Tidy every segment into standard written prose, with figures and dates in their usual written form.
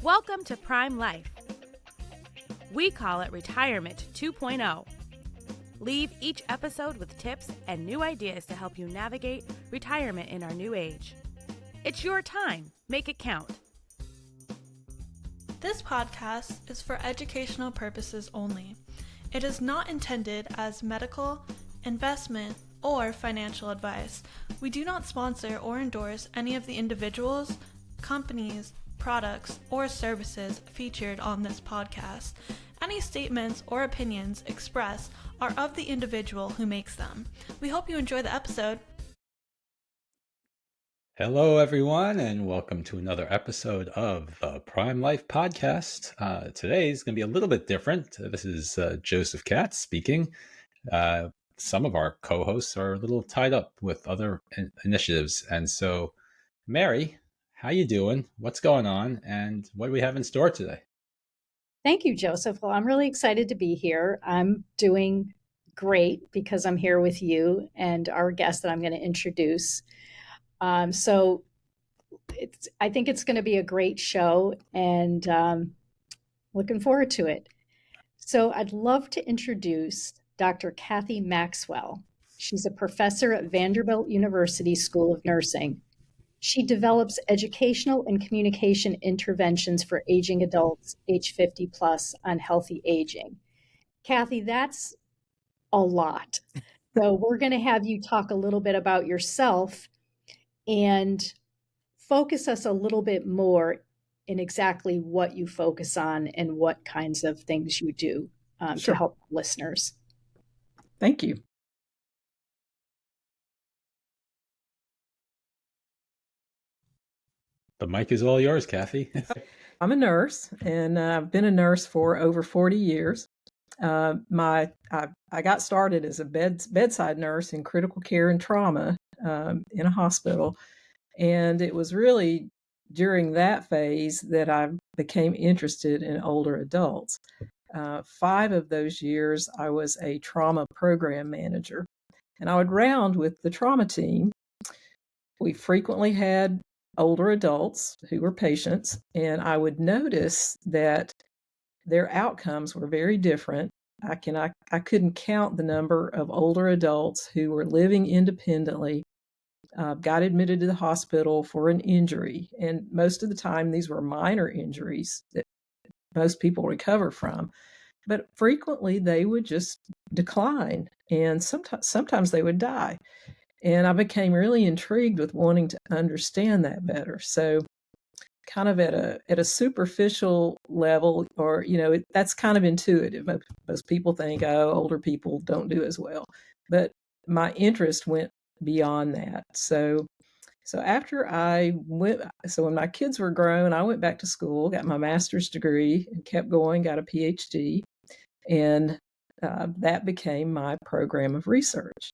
Welcome to Prime Life. We call it Retirement 2.0. Leave each episode with tips and new ideas to help you navigate retirement in our new age. It's your time. Make it count. This podcast is for educational purposes only. It is not intended as medical, investment, or financial advice. We do not sponsor or endorse any of the individuals, companies, products, or services featured on this podcast. Any statements or opinions expressed are of the individual who makes them. We hope you enjoy the episode. Hello, everyone, and welcome to another episode of the Prime Life podcast. Today is going to be a little bit different. This is Joseph Katz speaking. Some of our co-hosts are a little tied up with other initiatives. And so, Mary, how you doing? What's going on? And what do we have in store today? Thank you, Joseph. Well, I'm really excited to be here. I'm doing great because I'm here with you and our guest that I'm going to introduce. I think it's going to be a great show and looking forward to it. So I'd love to introduce Dr. Cathy Maxwell. She's a professor at Vanderbilt University School of Nursing. She develops educational and communication interventions for aging adults age 50 plus on healthy aging. Cathy, that's a lot. So we're going to have you talk a little bit about yourself and focus us a little bit more in exactly what you focus on and what kinds of things you do Sure. to help listeners. Thank you. The mic is all yours, Cathy. I'm a nurse, and I've been a nurse for over 40 years. I got started as a bedside nurse in critical care and trauma in a hospital, and it was really during that phase that I became interested in older adults. 5 of those years, I was a trauma program manager, and I would round with the trauma team. We frequently had older adults who were patients, and I would notice that their outcomes were very different. I couldn't count the number of older adults who were living independently, got admitted to the hospital for an injury, and most of the time these were minor injuries that most people recover from, but frequently they would just decline, and sometimes they would die. And I became really intrigued with wanting to understand that better. So kind of at a superficial level, or, that's kind of intuitive. Most people think, oh, older people don't do as well. But my interest went beyond that. So after when my kids were grown, I went back to school, got my master's degree, and kept going, got a PhD. And that became my program of research.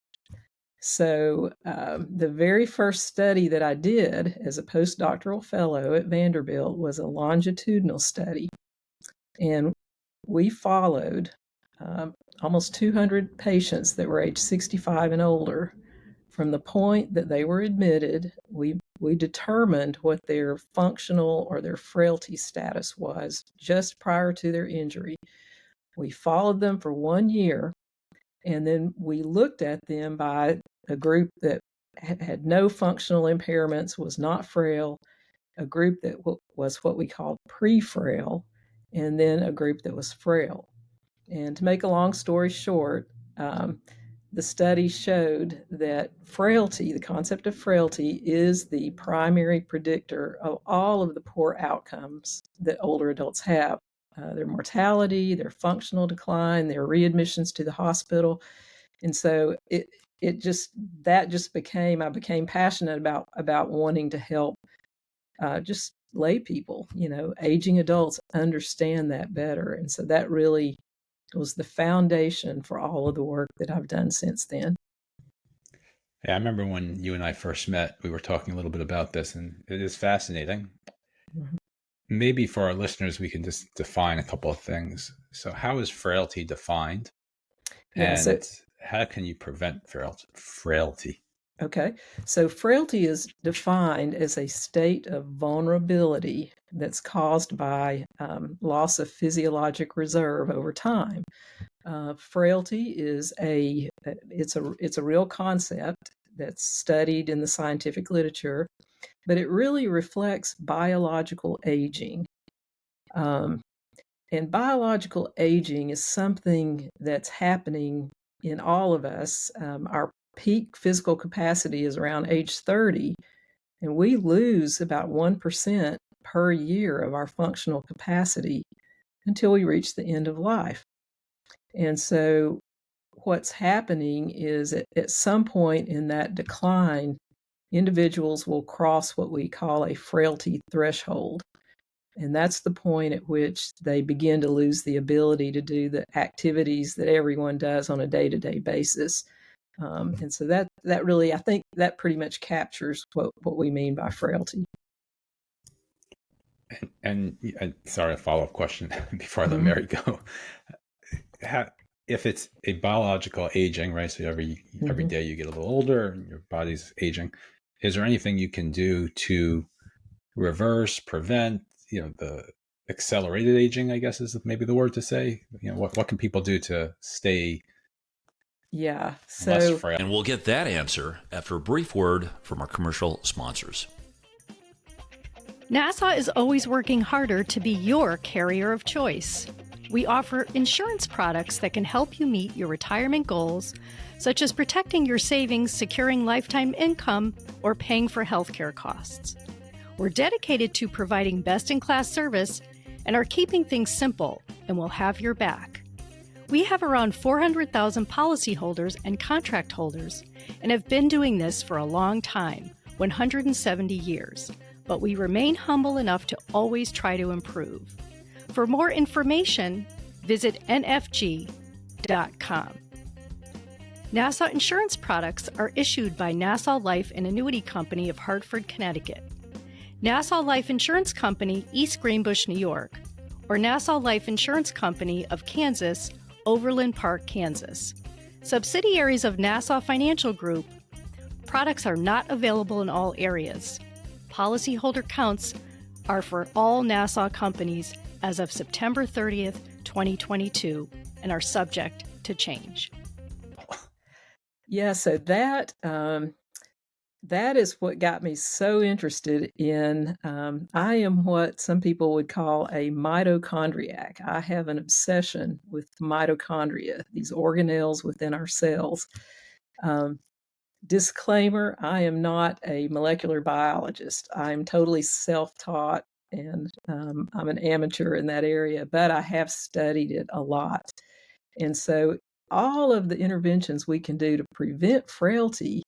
So the very first study that I did as a postdoctoral fellow at Vanderbilt was a longitudinal study. And we followed almost 200 patients that were age 65 and older. From the point that they were admitted, we determined what their functional or their frailty status was just prior to their injury. We followed them for 1 year, and then we looked at them by a group that had no functional impairments, was not frail, a group that was what we called pre-frail, and then a group that was frail. And to make a long story short, the study showed that frailty, the concept of frailty, is the primary predictor of all of the poor outcomes that older adults have. Their mortality, their functional decline, their readmissions to the hospital. And so I became passionate about wanting to help just lay people, aging adults understand that better. And so that really was the foundation for all of the work that I've done since then. Yeah, I remember when you and I first met, we were talking a little bit about this, and it is fascinating. Mm-hmm. Maybe for our listeners, we can just define a couple of things. So how is frailty defined? And how can you prevent frailty? Okay, so frailty is defined as a state of vulnerability that's caused by loss of physiologic reserve over time. Frailty is it's a real concept that's studied in the scientific literature, but it really reflects biological aging. And biological aging is something that's happening in all of us. Our peak physical capacity is around age 30, and we lose about 1% per year of our functional capacity until we reach the end of life. And so what's happening is at some point in that decline, individuals will cross what we call a frailty threshold. And that's the point at which they begin to lose the ability to do the activities that everyone does on a day-to-day basis. And so that really, I think that pretty much captures what we mean by frailty. And sorry, a follow-up question before I let Mary go. If it's a biological aging, right? So every day you get a little older and your body's aging. Is there anything you can do to reverse, prevent, the accelerated aging, I guess is maybe the word to say? What can people do to stay less frail? And we'll get that answer after a brief word from our commercial sponsors. NASA is always working harder to be your carrier of choice. We offer insurance products that can help you meet your retirement goals, such as protecting your savings, securing lifetime income, or paying for healthcare costs. We're dedicated to providing best-in-class service and are keeping things simple, and we'll have your back. We have around 400,000 policyholders and contract holders and have been doing this for a long time, 170 years, but we remain humble enough to always try to improve. For more information, visit nfg.com. Nassau Insurance products are issued by Nassau Life and Annuity Company of Hartford, Connecticut, Nassau Life Insurance Company, East Greenbush, New York, or Nassau Life Insurance Company of Kansas, Overland Park, Kansas. Subsidiaries of Nassau Financial Group. Products are not available in all areas. Policyholder counts are for all Nassau companies as of September 30th, 2022, and are subject to change. Yeah, so that is what got me so interested in. I am what some people would call a mitochondriac. I have an obsession with mitochondria, these organelles within our cells. Disclaimer, I am not a molecular biologist. I'm totally self-taught, and I'm an amateur in that area, but I have studied it a lot. And so all of the interventions we can do to prevent frailty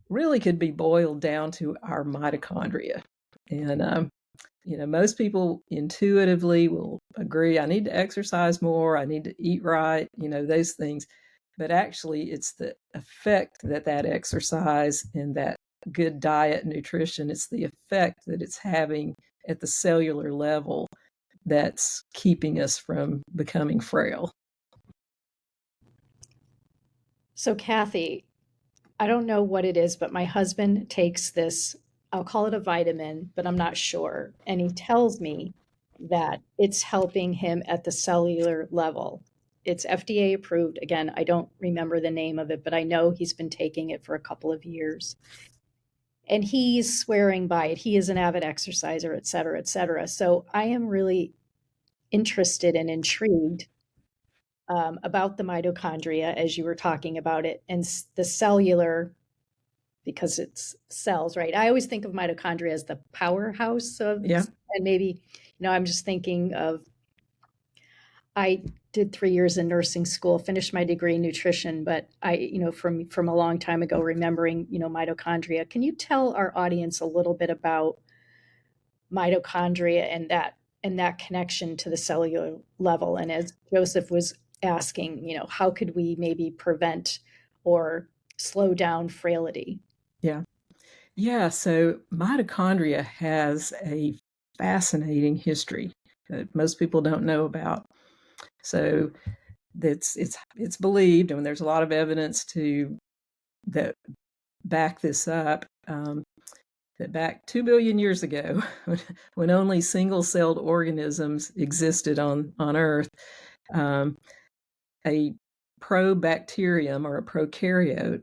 really could be boiled down to our mitochondria. And, most people intuitively will agree, I need to exercise more, I need to eat right, those things. But actually, it's the effect that exercise and that good diet and nutrition, it's the effect that it's having at the cellular level that's keeping us from becoming frail. So, Cathy, I don't know what it is, but my husband takes this, I'll call it a vitamin, but I'm not sure. And he tells me that it's helping him at the cellular level. It's FDA approved. Again, I don't remember the name of it, but I know he's been taking it for a couple of years. And he's swearing by it. He is an avid exerciser, et cetera, et cetera. So I am really interested and intrigued about the mitochondria, as you were talking about it, and the cellular, because it's cells, right? I always think of mitochondria as the powerhouse of, and maybe, I'm just thinking of, I did 3 years in nursing school, finished my degree in nutrition, but I, from a long time ago, remembering, mitochondria. Can you tell our audience a little bit about mitochondria and that connection to the cellular level? And as Joseph was asking, how could we maybe prevent or slow down frailty? Yeah. So mitochondria has a fascinating history that most people don't know about. So it's believed, and there's a lot of evidence to that back this up, that back 2 billion years ago, when only single-celled organisms existed on Earth, a probacterium or a prokaryote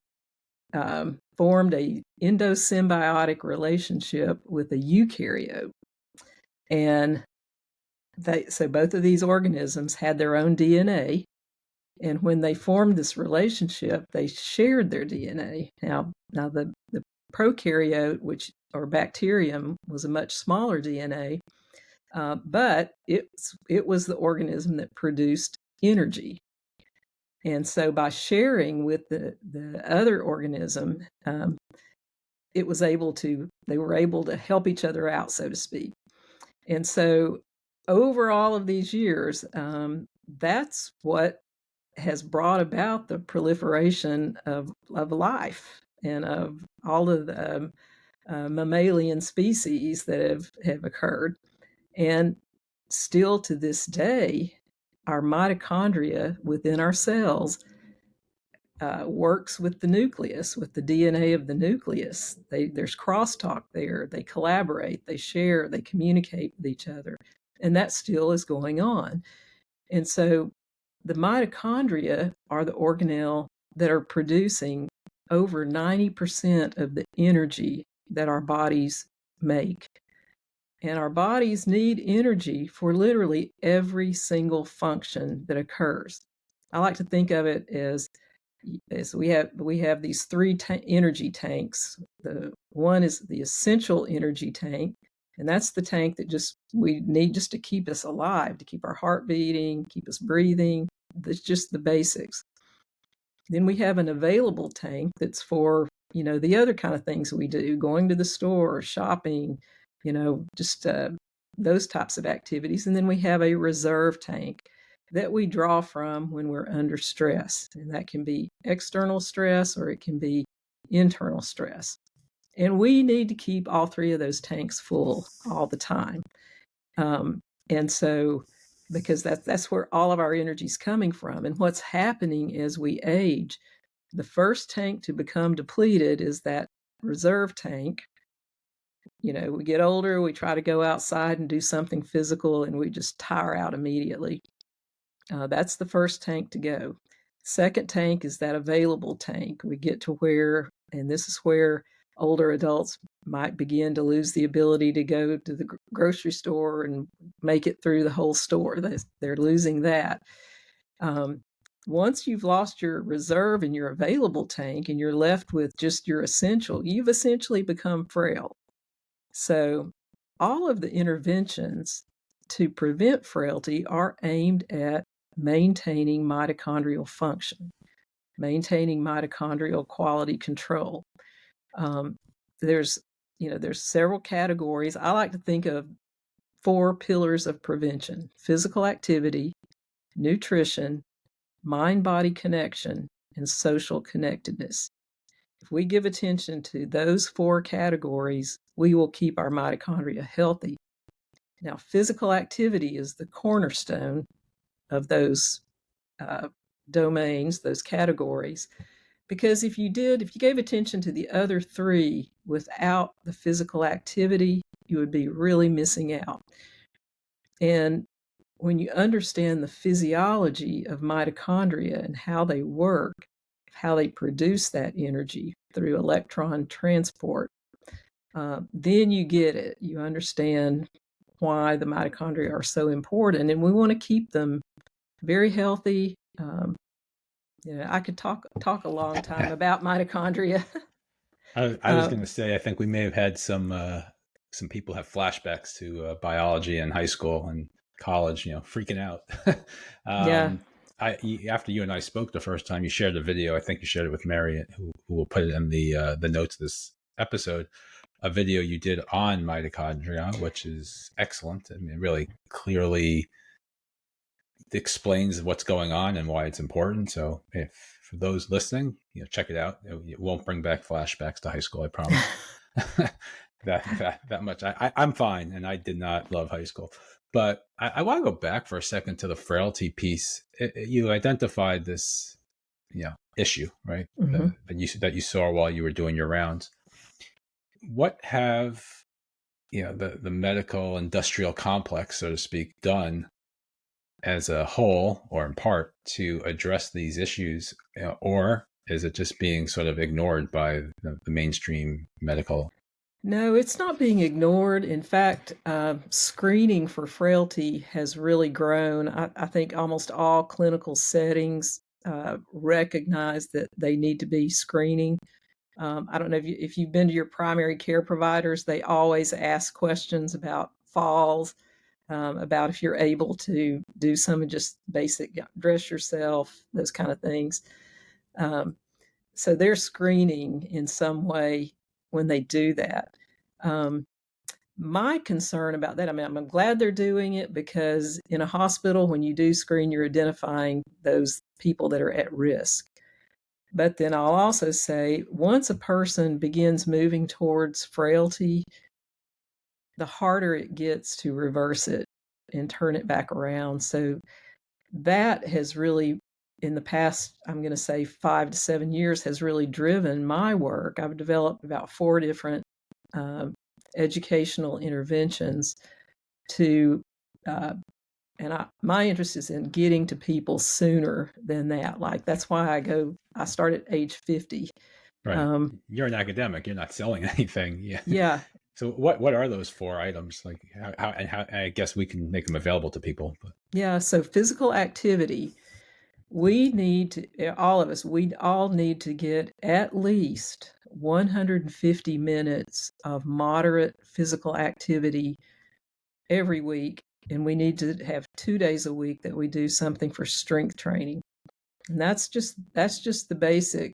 formed a endosymbiotic relationship with a eukaryote. And so both of these organisms had their own DNA. And when they formed this relationship, they shared their DNA. Now the prokaryote, or bacterium, was a much smaller DNA, but it was the organism that produced energy. And so by sharing with the other organism, they were able to help each other out, so to speak. And so over all of these years, that's what has brought about the proliferation of life and of all of the mammalian species that have occurred. And still to this day, our mitochondria within our cells works with the nucleus, with the DNA of the nucleus. There's crosstalk there. They collaborate, they share, they communicate with each other. And that still is going on. And so the mitochondria are the organelle that are producing over 90% of the energy that our bodies make. And our bodies need energy for literally every single function that occurs. I like to think of it as we have these three energy tanks. The one is the essential energy tank, and that's the tank that we need just to keep us alive, to keep our heart beating, keep us breathing. That's just the basics. Then we have an available tank that's for, the other kind of things we do, going to the store, shopping, just those types of activities. And then we have a reserve tank that we draw from when we're under stress. And that can be external stress or it can be internal stress. And we need to keep all three of those tanks full all the time. And so, because that's where all of our energy is coming from. And what's happening as we age, the first tank to become depleted is that reserve tank. We get older, we try to go outside and do something physical, and we just tire out immediately. That's the first tank to go. Second tank is that available tank. We get to where, and this is where older adults might begin to lose the ability to go to the grocery store and make it through the whole store. They're losing that. Once you've lost your reserve and your available tank and you're left with just your essential, you've essentially become frail. So all of the interventions to prevent frailty are aimed at maintaining mitochondrial function, maintaining mitochondrial quality control. There's several categories. I like to think of 4 pillars of prevention: physical activity, nutrition, mind-body connection, and social connectedness. If we give attention to those 4 categories, we will keep our mitochondria healthy. Now, physical activity is the cornerstone of those domains, those categories. Because if you gave attention to the other 3 without the physical activity, you would be really missing out. And when you understand the physiology of mitochondria and how they work, how they produce that energy through electron transport, then you get it. You understand why the mitochondria are so important, and we want to keep them very healthy. I could talk a long time about mitochondria. I was going to say, I think we may have had some people have flashbacks to biology in high school and college, freaking out. Yeah. After you and I spoke the first time, you shared a video. I think you shared it with Mary, who will put it in the notes of this episode. A video you did on mitochondria, which is excellent. I mean, it really clearly explains what's going on and why it's important. So if for those listening, check it out. It won't bring back flashbacks to high school, I promise. that much. I'm fine, and I did not love high school. But I want to go back for a second to the frailty piece. You identified this issue, right? Mm-hmm. That you saw while you were doing your rounds. what have the medical industrial complex, so to speak, done as a whole or in part to address these issues, or is it just being sort of ignored by the mainstream medical? No, it's not being ignored. In fact, screening for frailty has really grown. I think almost all clinical settings recognize that they need to be screening. I don't know if you've been to your primary care providers, they always ask questions about falls, about if you're able to do some of just basic dress yourself, those kind of things. So they're screening in some way when they do that. My concern about that, I mean, I'm glad they're doing it, because in a hospital, when you do screen, you're identifying those people that are at risk. But then I'll also say, once a person begins moving towards frailty, the harder it gets to reverse it and turn it back around. So that has really, in the past, I'm going to say 5 to 7 years, has really driven my work. I've developed about 4 different educational interventions to, my interest is in getting to people sooner than that. Like, that's why I start at age 50. Right. You're an academic. You're not selling anything. Yeah. Yeah. So what are those 4 items? Like how I guess we can make them available to people. But. Yeah. So physical activity, we all need to get at least 150 minutes of moderate physical activity every week. And we need to have 2 days a week that we do something for strength training. And that's just the basic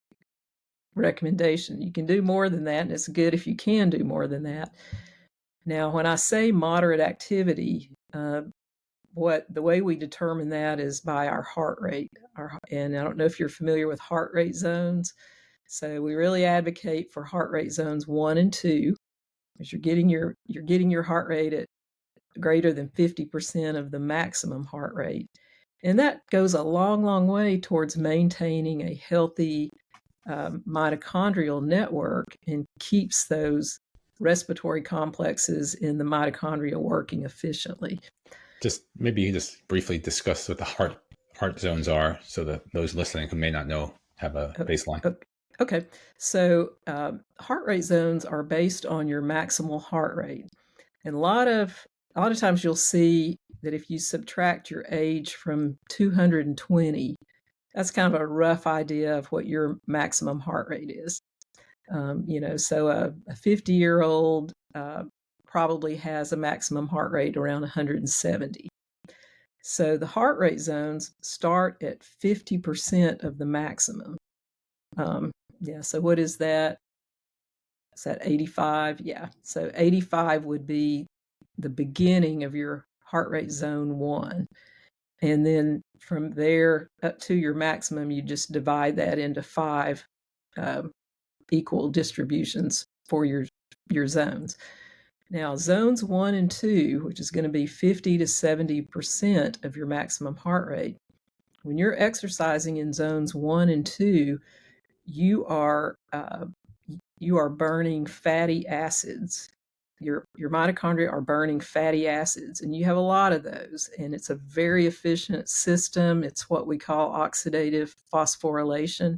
recommendation. You can do more than that, and it's good if you can do more than that. Now, when I say moderate activity, the way we determine that is by our heart rate. And I don't know if you're familiar with heart rate zones. So we really advocate for heart rate zones 1 and 2, because you're getting your heart rate at greater than 50% of the maximum heart rate. And that goes a long, long way towards maintaining a healthy mitochondrial network and keeps those respiratory complexes in the mitochondria working efficiently. Just maybe you just briefly discuss what the heart zones are, so that those listening who may not know have a baseline. Okay. So heart rate zones are based on your maximal heart rate. And a lot of times you'll see that if you subtract your age from 220, that's kind of a rough idea of what your maximum heart rate is. So a 50-year-old probably has a maximum heart rate around 170. So the heart rate zones start at 50% of the maximum. So what is that? Is that 85? Yeah. So 85 would be the beginning of your heart rate zone 1. And then from there up to your maximum, you just divide that into 5 equal distributions for your zones. Now, zones 1 and 2, which is going to be 50 to 70% of your maximum heart rate, when you're exercising in zones 1 and 2, you are burning fatty acids. Your mitochondria are burning fatty acids, and you have a lot of those, and it's a very efficient system. It's what we call oxidative phosphorylation.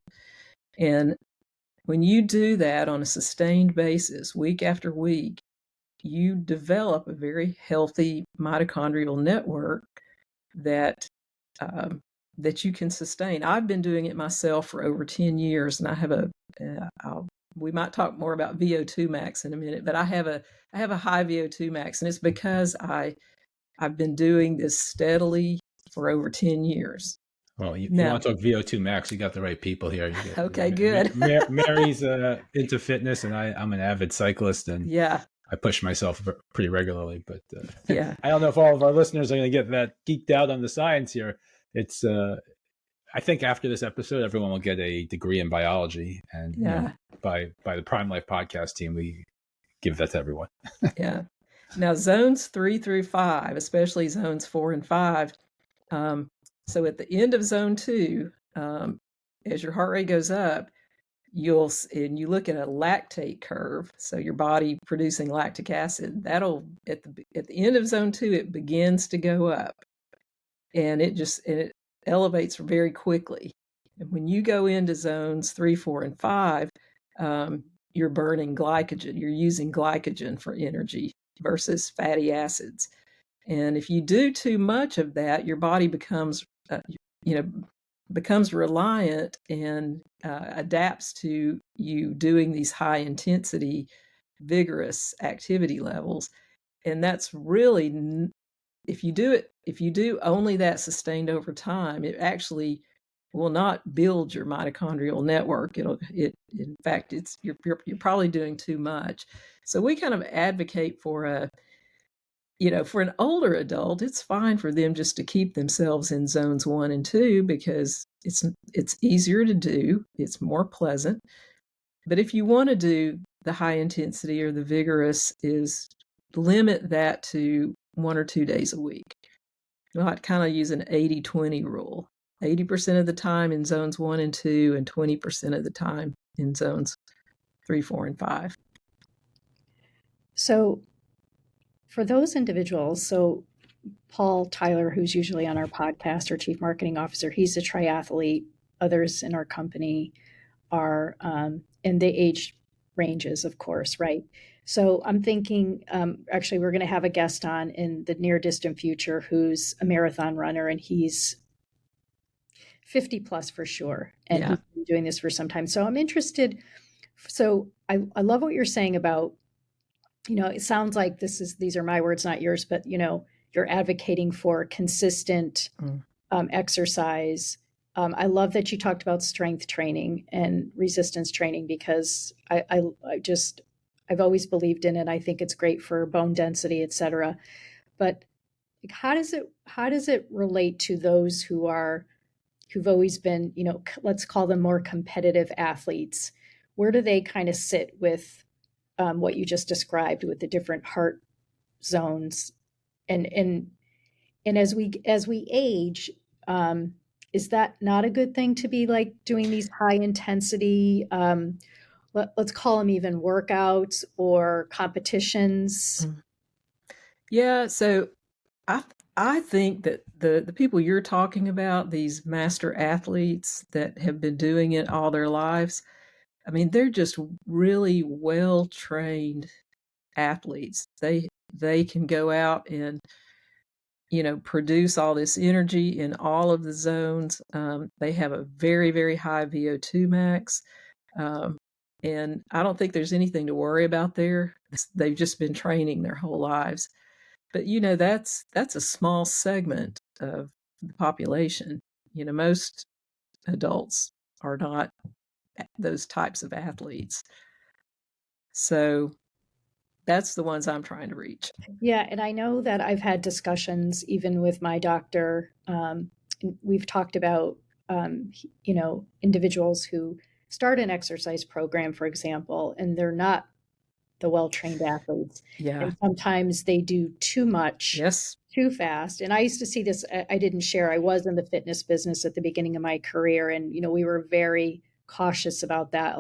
And when you do that on a sustained basis, week after week, you develop a very healthy mitochondrial network that you can sustain. I've been doing it myself for over 10 years, and I have we might talk more about VO2 max in a minute, but I have a high VO2 max, and it's because I've been doing this steadily for over 10 years. Well, you want to talk VO2 max, you got the right people here. Okay, good. Mary's into fitness, and I'm an avid cyclist, and I push myself pretty regularly. But I don't know if all of our listeners are going to get that geeked out on the science here. It's I think after this episode, everyone will get a degree in biology, and by the Prime Life podcast team, we give that to everyone. Yeah. Now, zones 3 through 5, especially zones 4 and 5. So at the end of zone 2, as your heart rate goes up, and you look at a lactate curve, so your body producing lactic acid, that'll at the end of zone 2, it begins to go up, and it elevates very quickly. And when you go into zones 3, 4, and 5, you're burning glycogen. You're using glycogen for energy versus fatty acids. And if you do too much of that, your body becomes reliant and adapts to you doing these high intensity, vigorous activity levels. And that's really, if you do only that sustained over time, it actually will not build your mitochondrial network. In fact, you're probably doing too much. So we kind of advocate for for an older adult, it's fine for them just to keep themselves in zones 1 and 2 because it's easier to do, it's more pleasant. But if you want to do the high intensity or the vigorous, is limit that to 1 or 2 days a week. I'd kind of use an 80-20 rule. 80% of the time in zones 1 and 2, and 20% of the time in zones 3, 4, and 5. So for those individuals, so Paul Tyler, who's usually on our podcast, our chief marketing officer, he's a triathlete. Others in our company are in the age ranges, of course, right? So I'm thinking, actually, we're going to have a guest on in the near distant future who's a marathon runner, and he's 50 plus for sure. And he's been doing this for some time. So I'm interested. So I love what you're saying about, it sounds like these are my words, not yours, but, you're advocating for consistent exercise. I love that you talked about strength training and resistance training because I've always believed in it. I think it's great for bone density, et cetera. But how does it relate to those who've always been, let's call them more competitive athletes? Where do they kind of sit with what you just described with the different heart zones, and as we age, is that not a good thing to be like doing these high intensity, let's call them even workouts or competitions? Yeah, so I think that the people you're talking about, these master athletes that have been doing it all their lives, I mean, they're just really well-trained athletes. They can go out and, produce all this energy in all of the zones. They have a very, very high VO2 max. And I don't think there's anything to worry about there. They've just been training their whole lives. But, that's a small segment of the population. Most adults are not those types of athletes. So that's the ones I'm trying to reach. Yeah. And I know that I've had discussions even with my doctor. We've talked about, individuals who start an exercise program, for example, and they're not the well-trained athletes. Yeah. And sometimes they do too much. Yes. Too fast. And I used to see this, I didn't share, I was in the fitness business at the beginning of my career. And, we were very cautious about that.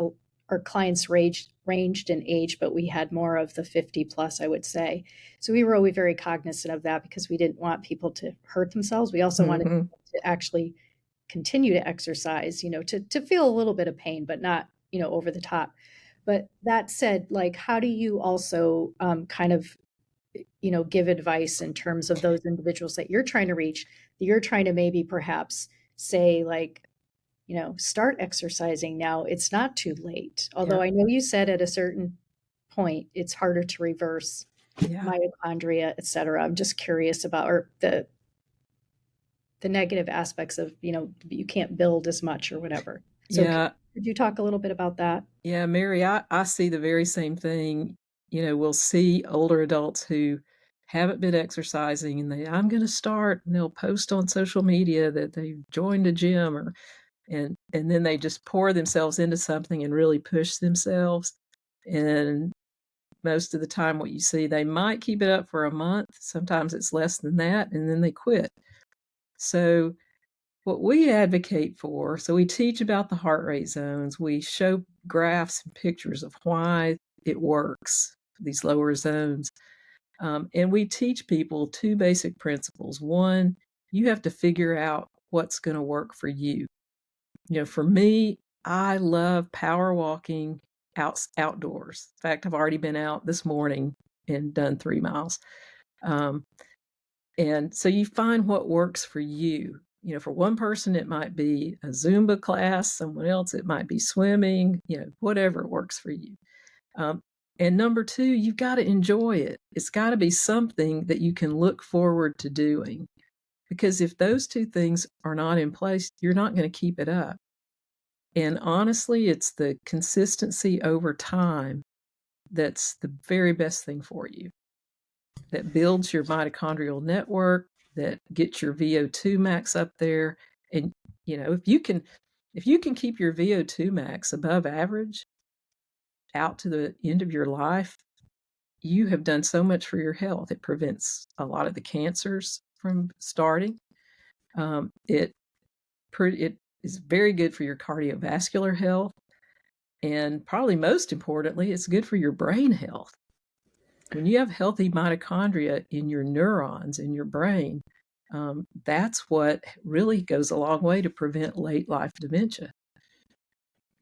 Our clients ranged in age, but we had more of the 50 plus, I would say. So we were always very cognizant of that because we didn't want people to hurt themselves. We also wanted people to actually continue to exercise, to feel a little bit of pain, but not, over the top. But that said, like, how do you also kind of, give advice in terms of those individuals that you're trying to reach, that you're trying to maybe perhaps say, like, start exercising now. It's not too late. Although I know you said at a certain point, it's harder to reverse mitochondria, et cetera. I'm just curious about the negative aspects of, you can't build as much or whatever. So could you talk a little bit about that? Yeah, Mary, I see the very same thing. We'll see older adults who haven't been exercising and I'm going to start, and they'll post on social media that they've joined a gym and then they just pour themselves into something and really push themselves. And most of the time what you see, they might keep it up for a month. Sometimes it's less than that, and then they quit. So what we advocate for, so we teach about the heart rate zones. We show graphs and pictures of why it works, these lower zones. And we teach people two basic principles. One, you have to figure out what's going to work for you. For me, I love power walking outdoors. In fact, I've already been out this morning and done 3 miles. And so you find what works for you. For one person, it might be a Zumba class. Someone else, it might be swimming, whatever works for you. And number two, you've got to enjoy it. It's got to be something that you can look forward to doing. Because if those two things are not in place, you're not going to keep it up. And honestly, it's the consistency over time that's the very best thing for you. That builds your mitochondrial network, that gets your VO2 max up there. And, if you can keep your VO2 max above average out to the end of your life, you have done so much for your health. It prevents a lot of the cancers from starting. It is very good for your cardiovascular health. And probably most importantly, it's good for your brain health. When you have healthy mitochondria in your neurons, in your brain, that's what really goes a long way to prevent late life dementia.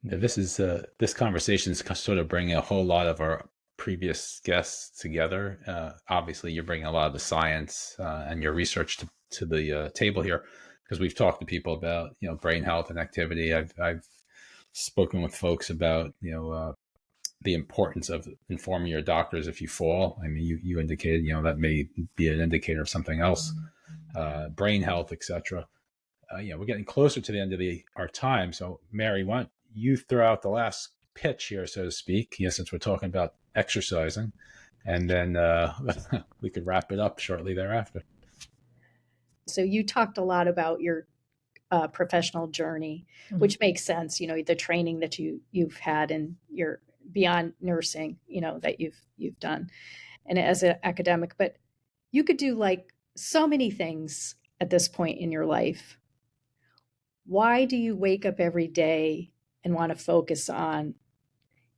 Yeah, this conversation is sort of bringing a whole lot of our previous guests together. Obviously, you're bringing a lot of the science and your research to the table here, because we've talked to people about brain health and activity. I've spoken with folks about the importance of informing your doctors if you fall. I mean, you indicated that may be an indicator of something else, brain health, etc. We're getting closer to the end of our time. So, Mary, why don't you throw out the last pitch here, so to speak, since we're talking about exercising, and then we could wrap it up shortly thereafter. So you talked a lot about your professional journey, which makes sense. The training that you've had and your beyond nursing, that you've done, and as an academic. But you could do like so many things at this point in your life. Why do you wake up every day and want to focus on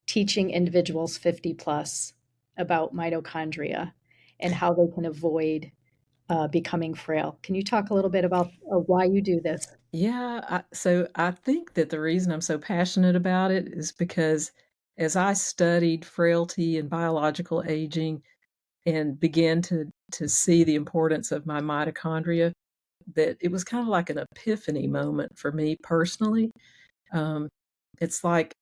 teaching individuals 50 plus about mitochondria and how they can avoid becoming frail? Can you talk a little bit about why you do this? Yeah, so I think that the reason I'm so passionate about it is because as I studied frailty and biological aging and began to see the importance of my mitochondria, that it was kind of like an epiphany moment for me personally. It's like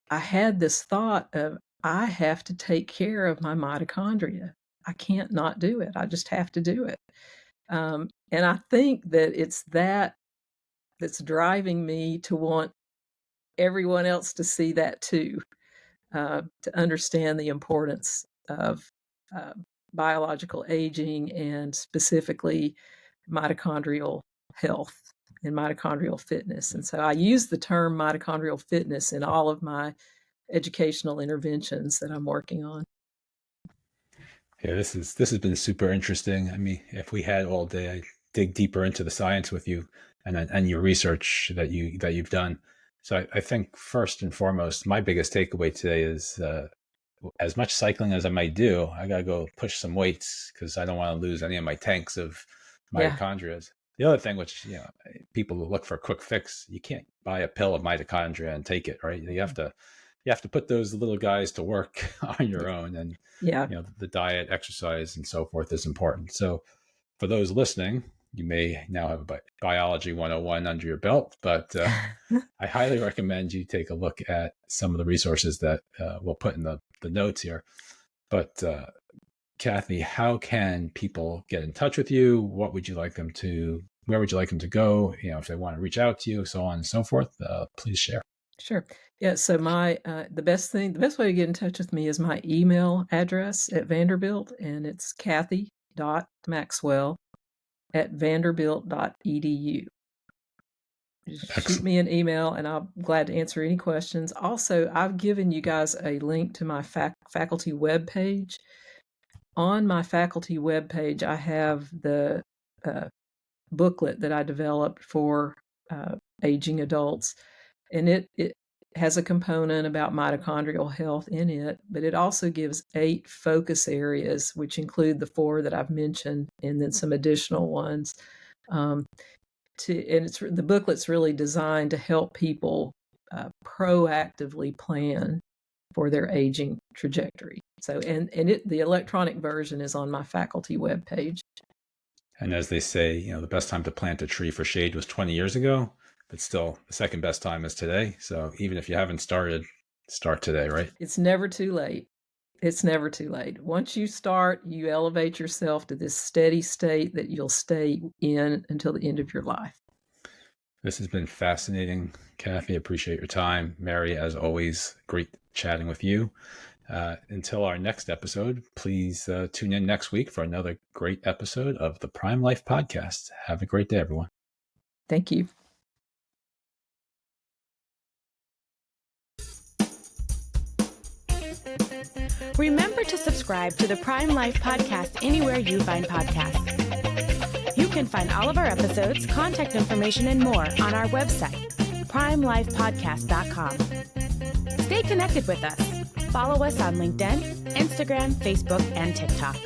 I had this thought of, I have to take care of my mitochondria. I can't not do it. I just have to do it. And I think that it's that's driving me to want everyone else to see that too, to understand the importance of biological aging and specifically mitochondrial health and mitochondrial fitness. And so I use the term mitochondrial fitness in all of my educational interventions that I'm working on. Yeah, this has been super interesting. I mean, if we had all day, I'd dig deeper into the science with you and your research that you've done. So I think first and foremost, my biggest takeaway today is as much cycling as I might do, I gotta go push some weights because I don't want to lose any of my tanks of mitochondria. Yeah. The other thing, which people who look for a quick fix, you can't buy a pill of mitochondria and take it, right? You have to put those little guys to work on your own, and the diet, exercise, and so forth is important. So for those listening, you may now have a biology 101 under your belt, but I highly recommend you take a look at some of the resources that we'll put in the notes here. But Cathy, how can people get in touch with you? What would you like them to? Where would you like them to go? If they want to reach out to you, so on and so forth. Please share. Sure. Yeah. So my the best way to get in touch with me is my email address at Vanderbilt, and it's Cathy.Maxwell@vanderbilt.edu. Just shoot me an email, and I'm glad to answer any questions. Also, I've given you guys a link to my faculty webpage. On my faculty webpage, I have the booklet that I developed for aging adults, and has a component about mitochondrial health in it, but it also gives 8 focus areas, which include the 4 that I've mentioned, and then some additional ones. And the booklet's really designed to help people proactively plan for their aging trajectory. So, the electronic version is on my faculty webpage. And as they say, the best time to plant a tree for shade was 20 years ago. But still, the second best time is today. So even if you haven't started, start today, right? It's never too late. It's never too late. Once you start, you elevate yourself to this steady state that you'll stay in until the end of your life. This has been fascinating, Cathy. Appreciate your time. Mary, as always, great chatting with you. Until our next episode, please tune in next week for another great episode of the Prime Life Podcast. Have a great day, everyone. Thank you. Remember to subscribe to the Prime Life Podcast anywhere you find podcasts. You can find all of our episodes, contact information, and more on our website, primelifepodcast.com. Stay connected with us. Follow us on LinkedIn, Instagram, Facebook, and TikTok.